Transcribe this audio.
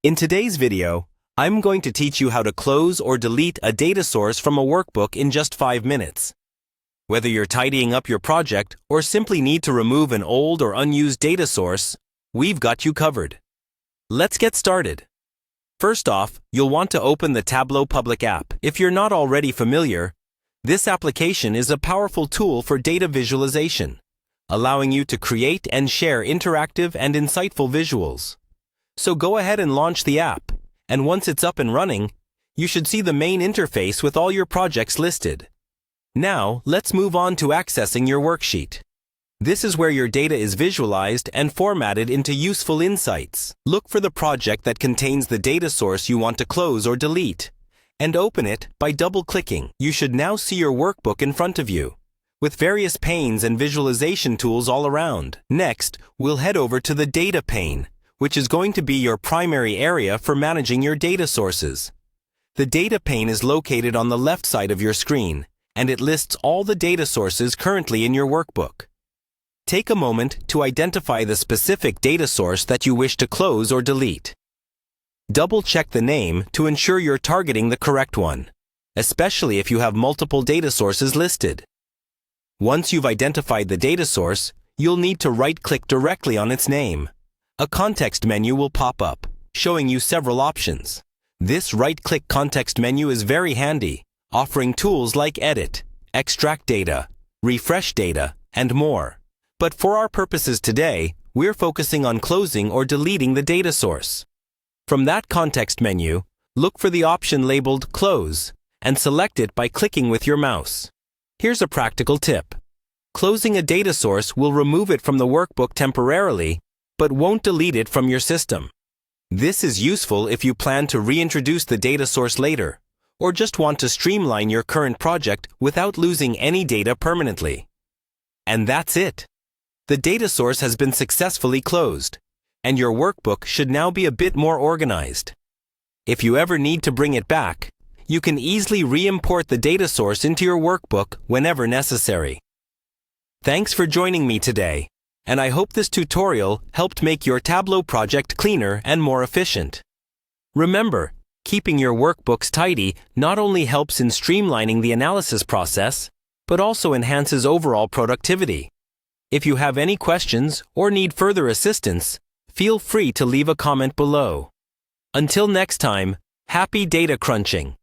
In today's video, I'm going to teach you how to close or delete a data source from a workbook in just 5 minutes. Whether you're tidying up your project or simply need to remove an old or unused data source, we've got you covered. Let's get started. First off, you'll want to open the Tableau Public app. If you're not already familiar, this application is a powerful tool for data visualization, allowing you to create and share interactive and insightful visuals. So go ahead and launch the app, and once it's up and running, you should see the main interface with all your projects listed. Now, let's move on to accessing your worksheet. This is where your data is visualized and formatted into useful insights. Look for the project that contains the data source you want to close or delete, and open it by double-clicking. You should now see your workbook in front of you, with various panes and visualization tools all around. Next, we'll head over to the Data pane, which is going to be your primary area for managing your data sources. The Data pane is located on the left side of your screen, and it lists all the data sources currently in your workbook. Take a moment to identify the specific data source that you wish to close or delete. Double-check the name to ensure you're targeting the correct one, especially if you have multiple data sources listed. Once you've identified the data source, you'll need to right-click directly on its name. A context menu will pop up, showing you several options. This right-click context menu is very handy, offering tools like Edit, Extract Data, Refresh Data, and more. But for our purposes today, we're focusing on closing or deleting the data source. From that context menu, look for the option labeled Close, and select it by clicking with your mouse. Here's a practical tip. Closing a data source will remove it from the workbook temporarily, but won't delete it from your system. This is useful if you plan to reintroduce the data source later, or just want to streamline your current project without losing any data permanently. And that's it. The data source has been successfully closed, and your workbook should now be a bit more organized. If you ever need to bring it back, you can easily re-import the data source into your workbook whenever necessary. Thanks for joining me today, and I hope this tutorial helped make your Tableau project cleaner and more efficient. Remember, keeping your workbooks tidy not only helps in streamlining the analysis process, but also enhances overall productivity. If you have any questions or need further assistance, feel free to leave a comment below. Until next time, happy data crunching!